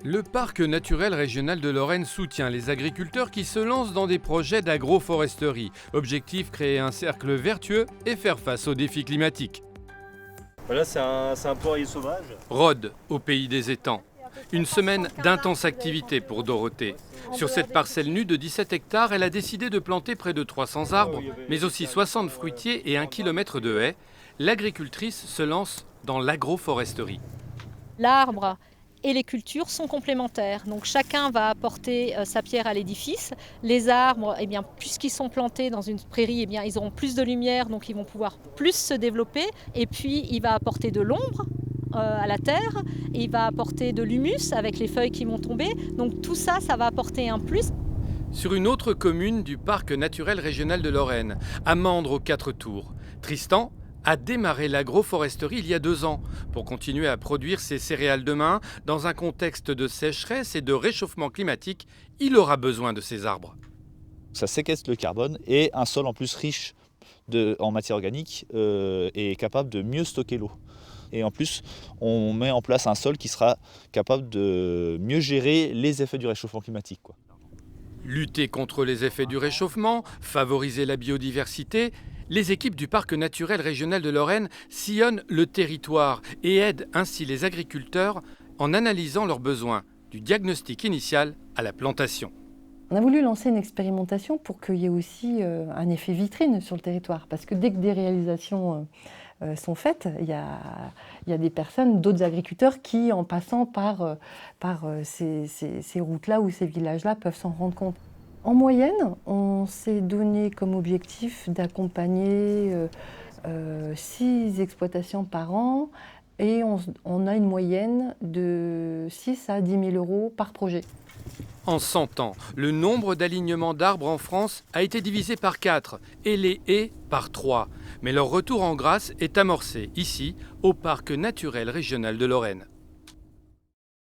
Le parc naturel régional de Lorraine soutient les agriculteurs qui se lancent dans des projets d'agroforesterie. Objectif, créer un cercle vertueux et faire face aux défis climatiques. Voilà, c'est un poirier sauvage. Rhodes, au pays des étangs. Une semaine d'intense activité pour Dorothée. Sur cette parcelle nue de 17 hectares, elle a décidé de planter près de 300 arbres, mais aussi 60 fruitiers et 1 kilomètre de haies. L'agricultrice se lance dans l'agroforesterie. L'arbre et les cultures sont complémentaires. Donc chacun va apporter sa pierre à l'édifice. Les arbres, puisqu'ils sont plantés dans une prairie, ils auront plus de lumière, donc ils vont pouvoir plus se développer. Et puis il va apporter de l'ombre à la terre, et il va apporter de l'humus avec les feuilles qui vont tomber. Donc tout ça, ça va apporter un plus. Sur une autre commune du parc naturel régional de Lorraine, à Mandres aux 4 Tours, Tristan a démarré l'agroforesterie il y a 2 ans pour continuer à produire ses céréales demain. Dans un contexte de sécheresse et de réchauffement climatique, il aura besoin de ces arbres. Ça séquestre le carbone et un sol en plus riche en matière organique est capable de mieux stocker l'eau. Et en plus, on met en place un sol qui sera capable de mieux gérer les effets du réchauffement climatique, quoi. Lutter contre les effets du réchauffement, favoriser la biodiversité, les équipes du parc naturel régional de Lorraine sillonnent le territoire et aident ainsi les agriculteurs en analysant leurs besoins, du diagnostic initial à la plantation. On a voulu lancer une expérimentation pour qu'il y ait aussi un effet vitrine sur le territoire, parce que dès que des réalisations sont faites, il y a des personnes, d'autres agriculteurs qui, en passant par ces routes-là ou ces villages-là, peuvent s'en rendre compte. En moyenne, on s'est donné comme objectif d'accompagner 6 exploitations par an et on a une moyenne de 6 à 10 000 euros par projet. En 100 ans, le nombre d'alignements d'arbres en France a été divisé par 4 et les haies par 3. Mais leur retour en grâce est amorcé ici, au parc naturel régional de Lorraine.